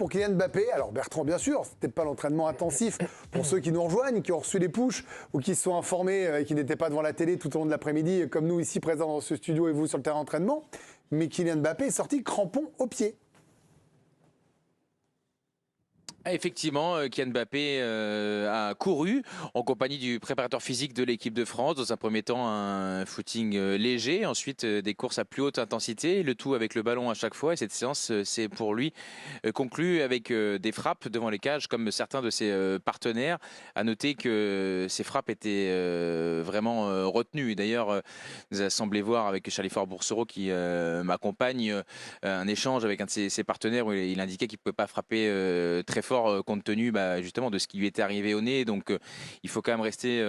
pour Kylian Mbappé. Alors Bertrand, bien sûr, c'était pas l'entraînement intensif pour ceux qui nous rejoignent, qui ont reçu les pushs ou qui se sont informés et qui n'étaient pas devant la télé tout au long de l'après-midi, comme nous ici présents dans ce studio et vous sur le terrain d'entraînement. Mais Kylian Mbappé est sorti crampon au pied. Effectivement, Kylian Mbappé a couru en compagnie du préparateur physique de l'équipe de France. Dans un premier temps, un footing léger, ensuite des courses à plus haute intensité, le tout avec le ballon à chaque fois. Et cette séance s'est pour lui conclue avec des frappes devant les cages, comme certains de ses partenaires. À noter que ces frappes étaient vraiment retenues. Et d'ailleurs, nous a semblé voir avec Charlie Fort-Boursereau qui m'accompagne un échange avec un de ses partenaires où il indiquait qu'il ne pouvait pas frapper très fort compte tenu justement de ce qui lui était arrivé au nez. Donc il faut quand même rester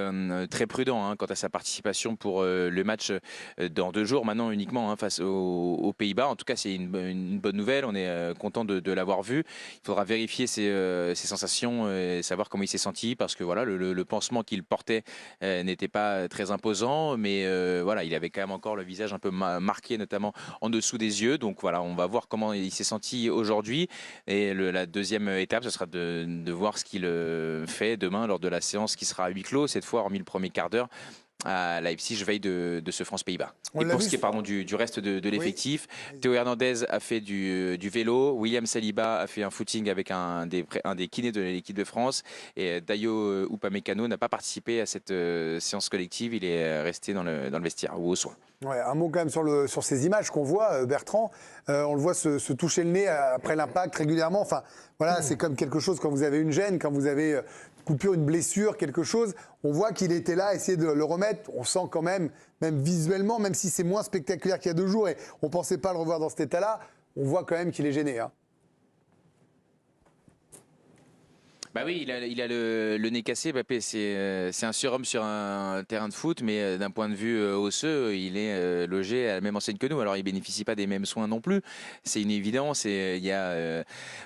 très prudent quant à sa participation pour le match dans 2 jours maintenant uniquement face aux Pays-Bas. En tout cas, c'est une bonne nouvelle. On est content de l'avoir vu. Il faudra vérifier ses sensations et savoir comment il s'est senti parce que voilà, le pansement qu'il portait n'était pas très imposant, mais voilà, il avait quand même encore le visage un peu marqué, notamment en dessous des yeux. Donc voilà, on va voir comment il s'est senti aujourd'hui. Et la deuxième étape, ce sera de voir ce qu'il fait demain lors de la séance qui sera à huis clos, cette fois hormis le premier quart d'heure à Leipzig, veille de ce France-Pays-Bas. Et pour ce qui est du reste de l'effectif, oui. Théo Hernandez a fait du vélo, William Saliba a fait un footing avec un des kinés de l'équipe de France et Dayo Upamecano n'a pas participé à cette séance collective, il est resté dans le vestiaire ou au soin. Ouais, un mot quand même sur ces images qu'on voit, Bertrand. On le voit se toucher le nez après l'impact régulièrement. Enfin, voilà, c'est comme quelque chose quand vous avez une gêne, quand vous avez une coupure, une blessure, quelque chose. On voit qu'il était là, essayer de le remettre. On sent quand même visuellement, même si c'est moins spectaculaire qu'il y a 2 jours et on ne pensait pas le revoir dans cet état-là, on voit quand même qu'il est gêné. Bah oui, il a le nez cassé. Mbappé, c'est un surhomme sur un terrain de foot, mais d'un point de vue osseux, il est logé à la même enseigne que nous. Alors, il bénéficie pas des mêmes soins non plus. C'est une évidence. Et il y a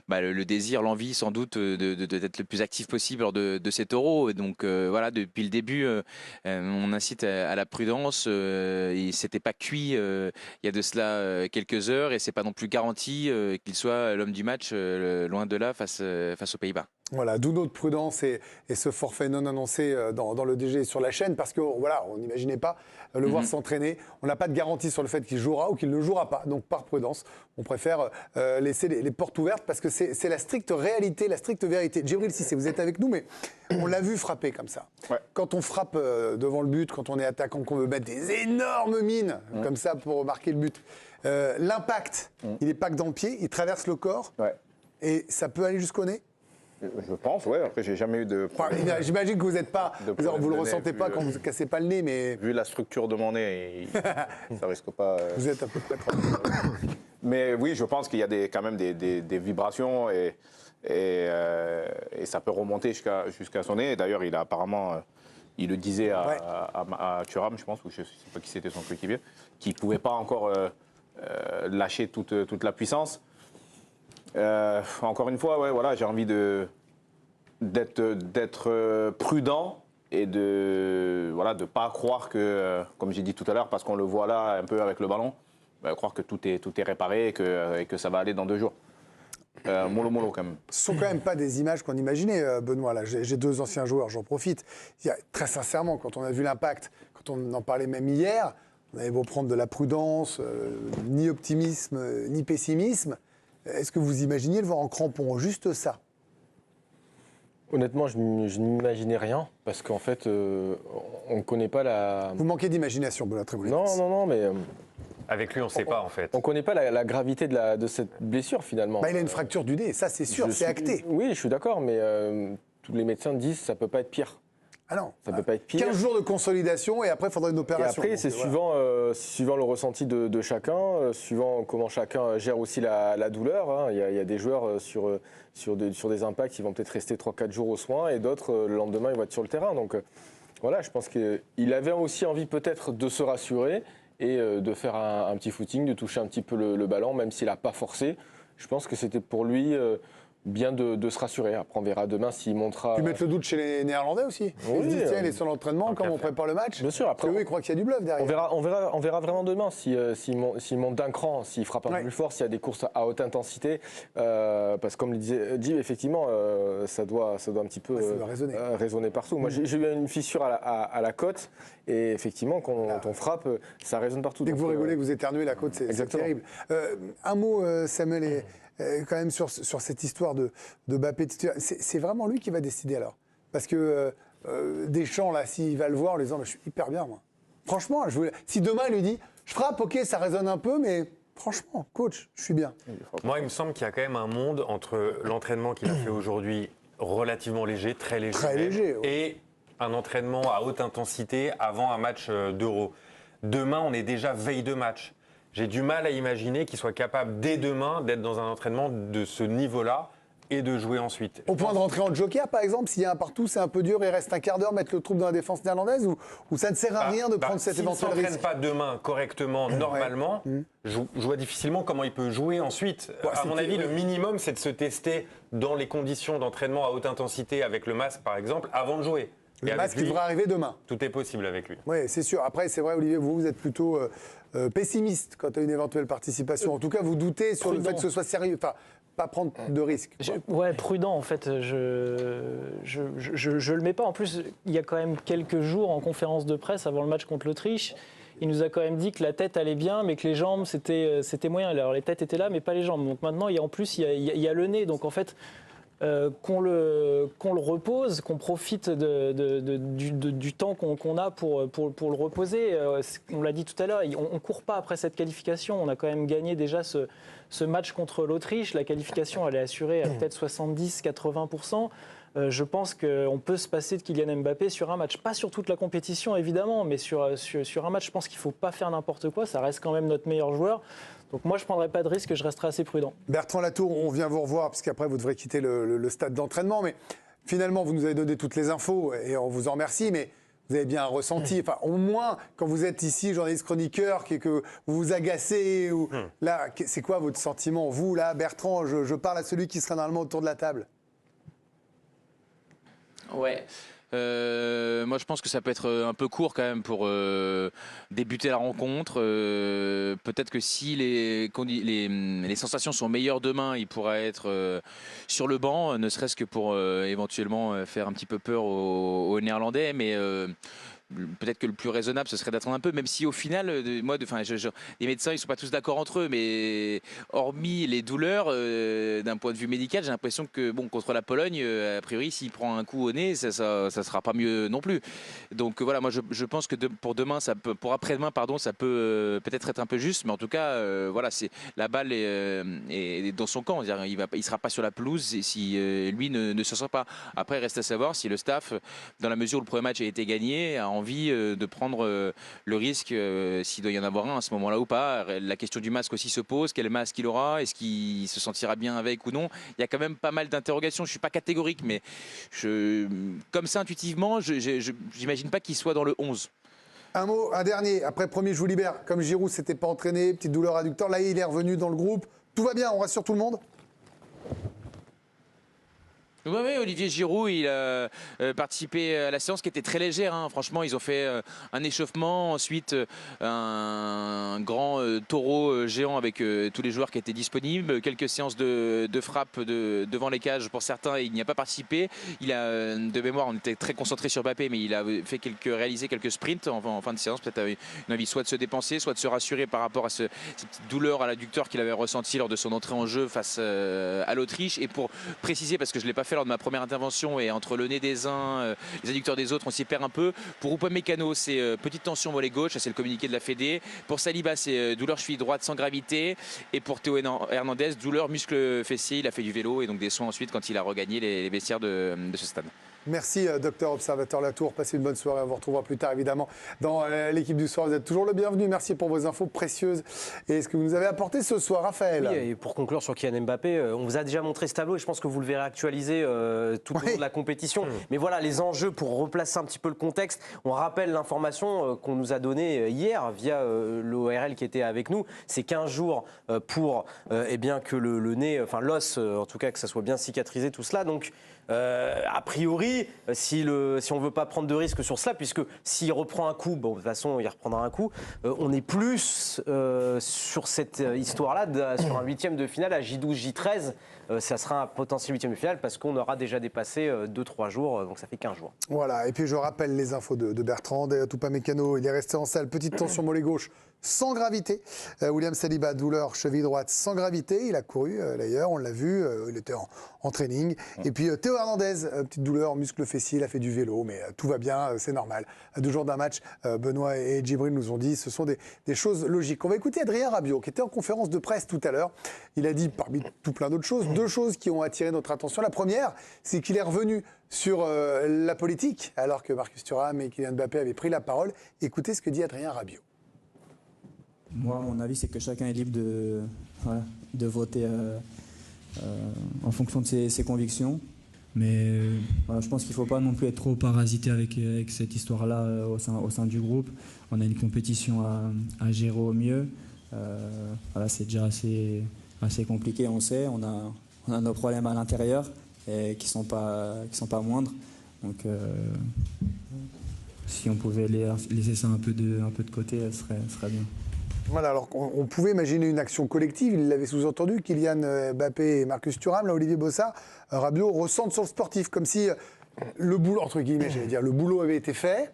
le désir, l'envie, sans doute, d'être le plus actif possible lors de cet Euro. Et donc, voilà, depuis le début, on incite à la prudence. Il s'était pas cuit il y a de cela quelques heures, et c'est pas non plus garanti qu'il soit l'homme du match, loin de là, face aux Pays-Bas. Voilà, d'où notre prudence et ce forfait non annoncé dans le DG sur la chaîne, parce que voilà, on n'imaginait pas le voir s'entraîner. On n'a pas de garantie sur le fait qu'il jouera ou qu'il ne jouera pas. Donc par prudence, on préfère laisser les portes ouvertes parce que c'est la stricte réalité, la stricte vérité. Djibril Cissé, vous êtes avec nous, mais on l'a vu frapper comme ça. Ouais. Quand on frappe devant le but, quand on est attaquant, qu'on veut mettre des énormes mines comme ça pour marquer le but, l'impact, il n'est pas que dans le pied, il traverse le corps et ça peut aller jusqu'au nez. Je pense, ouais. Après, j'ai jamais eu de problème. J'imagine que vous n'êtes pas, vous le ressentez pas quand vous ne cassez pas le nez, mais vu la structure de mon nez, ça risque pas. Vous êtes à peu près. Mais oui, je pense qu'il y a quand même des vibrations et ça peut remonter jusqu'à son nez. D'ailleurs, il a apparemment, il le disait à Thuram, je pense, ou je ne sais pas qui c'était son coéquipier, qu'il ne pouvait pas encore lâcher toute la puissance. Encore une fois, ouais, voilà, j'ai envie d'être prudent et de pas croire que, comme j'ai dit tout à l'heure, parce qu'on le voit là un peu avec le ballon, croire que tout est réparé et que ça va aller dans 2 jours. Mollo quand même. Ce sont quand même pas des images qu'on imaginait, Benoît. Là, j'ai 2 anciens joueurs, j'en profite. Très sincèrement, quand on a vu l'impact, quand on en parlait même hier, on avait beau prendre de la prudence, ni optimisme, ni pessimisme. Est-ce que vous imaginiez le voir en crampon, juste ça? Honnêtement, je n'imaginais rien, parce qu'en fait, on ne connaît pas la... Vous manquez d'imagination, Benoît Trémoulet. Non, mais... Avec lui, on ne sait pas, en fait. On ne connaît pas la gravité de cette blessure, finalement. Il a une fracture du nez, ça c'est sûr, c'est acté. Oui, je suis d'accord, mais tous les médecins disent que ça ne peut pas être pire. Ah non, ça peut pas être pire. 15 jours de consolidation et après il faudra une opération. Et après, c'est suivant le ressenti de chacun, suivant comment chacun gère aussi la douleur. Il y a des joueurs sur des impacts qui vont peut-être rester 3-4 jours aux soins et d'autres, le lendemain, ils vont être sur le terrain. Donc voilà, je pense qu'il avait aussi envie peut-être de se rassurer et de faire un petit footing, de toucher un petit peu le ballon, même s'il n'a pas forcé. Je pense que c'était pour lui... bien de se rassurer. Après, on verra demain s'il montrera. Tu mettre le doute chez les Néerlandais aussi. Oui, Ils se disent, tiens, il est sur l'entraînement, comment on prépare le match. Bien sûr, après. Parce qu'eux, ils croient qu'il y a du bluff derrière. On verra vraiment demain s'il monte d'un cran, s'il frappe un peu plus fort, s'il y a des courses à haute intensité. Parce que comme le disait Jim, effectivement, ça doit un petit peu ça doit résonner partout. Moi, j'ai eu une fissure à la côte et effectivement, quand on frappe, ça résonne partout. Dès que Donc, vous rigolez, que vous éternuez, la côte, c'est terrible. Un mot, Samuel, quand même sur cette histoire de Mbappé. C'est vraiment lui qui va décider alors. Parce que Deschamps, là, s'il va le voir en lui disant, je suis hyper bien, moi. Franchement, si demain il lui dit, je frappe, ok, ça résonne un peu, mais franchement, coach, je suis bien. Moi, il me semble qu'il y a quand même un monde entre l'entraînement qu'il a fait aujourd'hui, relativement léger, très léger, ouais. et un entraînement à haute intensité avant un match d'Euro. Demain, on est déjà veille de match. J'ai du mal à imaginer qu'il soit capable, dès demain, d'être dans un entraînement de ce niveau-là et de jouer ensuite. Au point de rentrer en joker, par exemple, s'il y a un partout, c'est un peu dur, il reste un quart d'heure, mettre le trouble dans la défense néerlandaise, ou ça ne sert à rien de prendre cet éventuel risque. S'il ne s'entraîne pas demain correctement, normalement, je vois difficilement comment il peut jouer ensuite. À mon avis, le minimum, c'est de se tester dans les conditions d'entraînement à haute intensité avec le masque, par exemple, avant de jouer. Le masque qui devrait arriver demain. Tout est possible avec lui. Oui, c'est sûr. Après, c'est vrai, Olivier, vous êtes plutôt pessimiste quant à une éventuelle participation. En tout cas, vous doutez sur le fait que ce soit sérieux. Enfin, pas prendre de risques. Ouais, prudent en fait. Je le mets pas. En plus, il y a quand même quelques jours en conférence de presse avant le match contre l'Autriche, il nous a quand même dit que la tête allait bien, mais que les jambes c'était moyen. Alors les têtes étaient là, mais pas les jambes. Donc maintenant, il y a le nez. Donc en fait. Qu'on le repose, qu'on profite du temps qu'on a pour le reposer. On l'a dit tout à l'heure, on ne court pas après cette qualification. On a quand même gagné déjà ce match contre l'Autriche. La qualification, elle est assurée à peut-être 70-80%. Je pense qu'on peut se passer de Kylian Mbappé sur un match. Pas sur toute la compétition, évidemment, mais sur un match, je pense qu'il ne faut pas faire n'importe quoi. Ça reste quand même notre meilleur joueur. Donc moi, je ne prendrai pas de risque, je resterai assez prudent. Bertrand Latour, on vient vous revoir, parce qu'après, vous devrez quitter le stade d'entraînement. Mais finalement, vous nous avez donné toutes les infos, et on vous en remercie, mais vous avez bien un ressenti. Enfin, au moins, quand vous êtes ici, journaliste chroniqueur, que vous vous agacez, là, c'est quoi votre sentiment? Vous, là, Bertrand, je parle à celui qui sera normalement autour de la table. Ouais. Moi, je pense que ça peut être un peu court quand même pour débuter la rencontre. Peut-être que si les sensations sont meilleures demain, il pourra être sur le banc, ne serait-ce que pour éventuellement faire un petit peu peur aux Néerlandais. Mais peut-être que le plus raisonnable, ce serait d'attendre un peu, même si au final, les médecins, ils ne sont pas tous d'accord entre eux, mais hormis les douleurs, d'un point de vue médical, j'ai l'impression que contre la Pologne, a priori, s'il prend un coup au nez, ça sera pas mieux non plus. Donc voilà, moi je pense que pour après-demain, ça peut peut-être être un peu juste, mais en tout cas, voilà, la balle est dans son camp. Il sera pas sur la pelouse si lui ne se sent pas. Après, il reste à savoir si le staff, dans la mesure où le premier match a été gagné, a envie de prendre le risque s'il doit y en avoir un à ce moment-là ou pas. La question du masque aussi se pose. Quel masque il aura? Est-ce qu'il se sentira bien avec ou non? Il y a quand même pas mal d'interrogations. Je ne suis pas catégorique, mais comme ça, intuitivement, je n'imagine pas qu'il soit dans le 11. Un dernier. Après, premier, je vous libère. Comme Giroud s'était pas entraîné, petite douleur adducteur. Là, il est revenu dans le groupe. Tout va bien, on rassure tout le monde? Oui, Olivier Giroud, il a participé à la séance qui était très légère. Hein. Franchement, ils ont fait un échauffement, ensuite un grand taureau géant avec tous les joueurs qui étaient disponibles, quelques séances de frappe devant les cages pour certains. Il n'y a pas participé. Il a de mémoire, on était très concentré sur Mbappé, mais il a réalisé quelques sprints en fin de séance. Peut-être une envie soit de se dépenser, soit de se rassurer par rapport à ces petites douleurs à l'adducteur qu'il avait ressenti lors de son entrée en jeu face à l'Autriche. Et pour préciser, parce que je ne l'ai pas fait lors de ma première intervention, et entre le nez des uns, les adducteurs des autres, on s'y perd un peu. Pour Upamecano, c'est petite tension mollet gauche, c'est le communiqué de la Fédé. Pour Saliba, c'est douleur cheville droite sans gravité. Et pour Théo Hernandez, douleur muscle fessier. Il a fait du vélo et donc des soins ensuite quand il a regagné les vestiaires de ce stade. Merci, docteur Observateur Latour. Passez une bonne soirée. On vous retrouvera plus tard, évidemment, dans l'équipe du soir. Vous êtes toujours le bienvenu. Merci pour vos infos précieuses et ce que vous nous avez apporté ce soir, Raphaël. Oui, et pour conclure sur Kylian Mbappé, on vous a déjà montré ce tableau et je pense que vous le verrez actualisé tout au long de la compétition. Mais voilà, les enjeux, pour replacer un petit peu le contexte, on rappelle l'information qu'on nous a donnée hier via l'ORL qui était avec nous. C'est 15 jours pour eh bien, que le nez, enfin l'os, en tout cas, que ça soit bien cicatrisé, tout cela. Donc, a priori, si on ne veut pas prendre de risques sur cela, puisque s'il reprend un coup, bon, de toute façon, il reprendra un coup, on est plus sur cette histoire-là, sur un huitième de finale à J12, J13. Ça sera un potentiel huitième de finale parce qu'on aura déjà dépassé 2-3 jours, donc ça fait 15 jours. Voilà, et puis je rappelle les infos de Bertrand. Upamecano, il est resté en salle, petite tension mollet gauche, sans gravité. William Saliba, douleur cheville droite, sans gravité. Il a couru d'ailleurs, on l'a vu, il était en training. Et puis Théo Hernandez, petite douleur muscle fessier, il a fait du vélo, mais tout va bien, c'est normal. 2 jours d'un match, Benoît et Djibril nous ont dit, ce sont des choses logiques. On va écouter Adrien Rabiot, qui était en conférence de presse tout à l'heure. Il a dit, parmi tout plein d'autres choses, 2 choses qui ont attiré notre attention. La première, c'est qu'il est revenu sur la politique, alors que Marcus Thuram et Kylian Mbappé avaient pris la parole. Écoutez ce que dit Adrien Rabiot. Moi, mon avis, c'est que chacun est libre de voter en fonction de ses convictions. Mais je pense qu'il ne faut pas non plus être trop parasité avec cette histoire-là au sein du groupe. On a une compétition à gérer au mieux. C'est déjà assez compliqué, on sait. On a nos problèmes à l'intérieur et qui sont pas moindres. Donc, si on pouvait laisser ça un peu de côté, ce serait bien. Voilà, alors on pouvait imaginer une action collective, il l'avait sous-entendu, Kylian Mbappé et Marcus Thuram, là Olivier Bossard, Rabiot ressentent sur le sportif, comme si le boulot, entre guillemets, j'allais dire, le boulot avait été fait,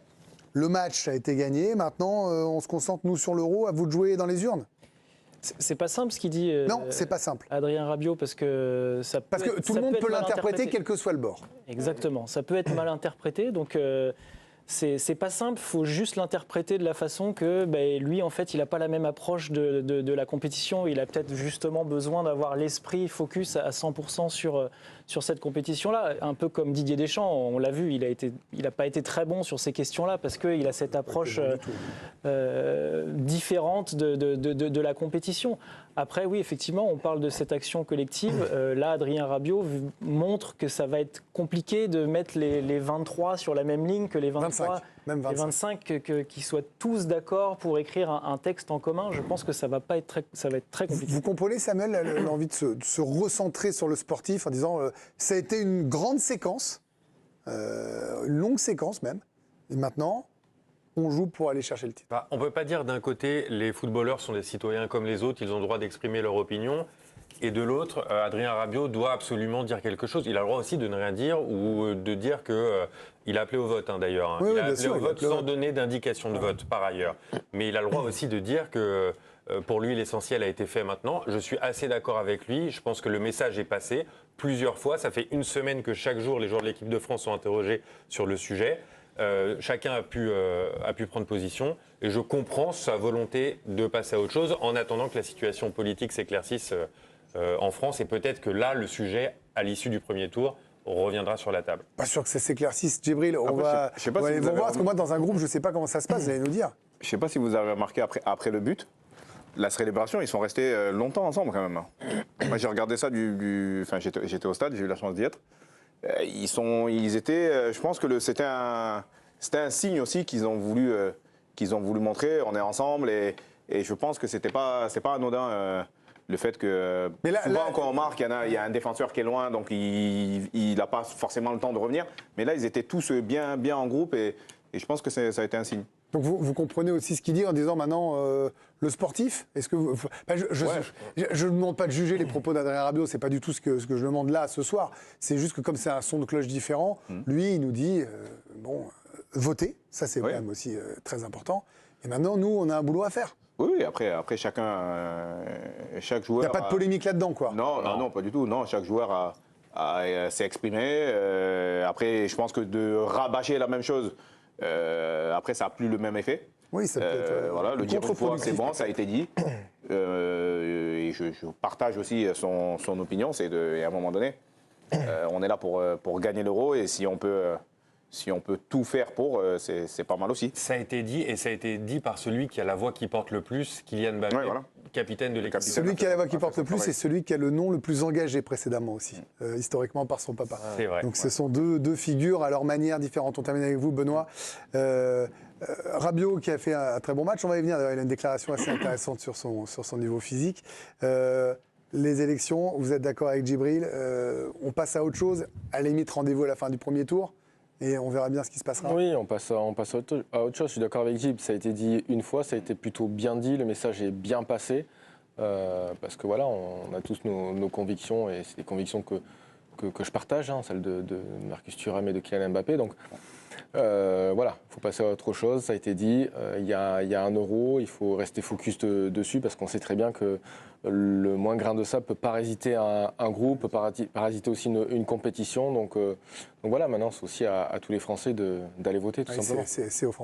le match a été gagné, maintenant on se concentre nous sur l'Euro, à vous de jouer dans les urnes. C'est pas simple ce qu'il dit. Non, c'est pas simple. Adrien Rabiot, parce que ça peut parce que tout le monde peut l'interpréter, quel que soit le bord. Exactement, ça peut être mal interprété, donc c'est pas simple. Il faut juste l'interpréter de la façon que lui, en fait, il n'a pas la même approche de la compétition. Il a peut-être justement besoin d'avoir l'esprit focus à 100% sur cette compétition-là. Un peu comme Didier Deschamps, on l'a vu, il n'a pas été très bon sur ces questions-là parce qu'il a cette approche différente de la compétition. Après, oui, effectivement, on parle de cette action collective. Là, Adrien Rabiot montre que ça va être compliqué de mettre les 23 sur la même ligne que les 23, même 25, qu'ils soient tous d'accord pour écrire un texte en commun. Je pense que ça va être très compliqué. Vous comprenez, Samuel, l'envie de se recentrer sur le sportif en disant ça a été une grande séquence, une longue séquence même, et maintenant on joue pour aller chercher le titre. On ne peut pas dire d'un côté, les footballeurs sont des citoyens comme les autres, ils ont le droit d'exprimer leur opinion. Et de l'autre, Adrien Rabiot doit absolument dire quelque chose. Il a le droit aussi de ne rien dire ou de dire qu'il a appelé au vote, d'ailleurs. Oui, il a appelé au vote sans donner d'indication de vote, par ailleurs. Mais il a le droit aussi de dire que pour lui, l'essentiel a été fait maintenant. Je suis assez d'accord avec lui. Je pense que le message est passé plusieurs fois. Ça fait 1 semaine que chaque jour, les joueurs de l'équipe de France sont interrogés sur le sujet. Chacun a pu prendre position et je comprends sa volonté de passer à autre chose en attendant que la situation politique s'éclaircisse en France et peut-être que là, le sujet, à l'issue du premier tour, reviendra sur la table. Pas sûr que ça s'éclaircisse, Djibril. On va aller voir parce que moi, dans un groupe, je ne sais pas comment ça se passe, vous allez nous dire. Je ne sais pas si vous avez remarqué après le but, la célébration, ils sont restés longtemps ensemble quand même. Moi, j'ai regardé ça enfin, j'étais au stade, j'ai eu la chance d'y être. Ils étaient, je pense que c'était un signe aussi qu'ils ont voulu montrer. On est ensemble et je pense que c'est pas anodin le fait que souvent quand on marque, il y a un défenseur qui est loin, donc il n'a pas forcément le temps de revenir. Mais là, ils étaie tous bien en groupe et je pense que ça a été un signe. Donc vous comprenez aussi ce qu'il dit en disant maintenant le sportif. Est-ce que je ne demande pas de juger les propos d'Adrien Rabiot, c'est pas du tout ce que je demande là ce soir. C'est juste que comme c'est un son de cloche différent, lui il nous dit votez, ça c'est quand même aussi très important. Et maintenant nous on a un boulot à faire. Oui, après chaque joueur. Il n'y a pas de polémique là-dedans quoi. Non, pas du tout. Non, chaque joueur s'est exprimé. Après je pense que de rabâcher la même chose. Après, ça n'a plus le même effet. Oui, ça peut être. Voilà, le dire une fois, c'est bon, ça a été dit. Et je partage aussi son opinion. C'est à un moment donné, on est là pour gagner l'Euro et si on peut si on peut tout faire pour, c'est pas mal aussi. Ça a été dit, et ça a été dit par celui qui a la voix qui porte le plus, Kylian Mbappé, Ouais, voilà. capitaine de l'équipe. Celui qui a la voix qui porte le plus, travail. c'est celui qui a le nom le plus engagé précédemment aussi, historiquement par son papa. C'est vrai. Donc ce sont deux figures à leur manière différente. On termine avec vous, Benoît. Rabiot qui a fait un très bon match, on va y venir. D'ailleurs, il a une déclaration assez intéressante sur son niveau physique. Les élections, vous êtes d'accord avec Djibril, on passe à autre chose, à la limite rendez-vous à la fin du premier tour et on verra bien ce qui se passera. Oui, on passe à autre chose. Je suis d'accord avec Gib. Ça a été dit une fois, ça a été plutôt bien dit. Le message est bien passé. Parce que voilà, on a tous nos convictions et c'est des convictions que je partage, celles de Marcus Thuram et de Kylian Mbappé. Donc voilà, il faut passer à autre chose. Ça a été dit. Il y a un Euro, il faut rester focus dessus parce qu'on sait très bien que le moins grain de sable peut parasiter un groupe, peut parasiter aussi une compétition. Donc voilà, maintenant c'est aussi à tous les Français d'aller voter tout simplement. C'est aux Français.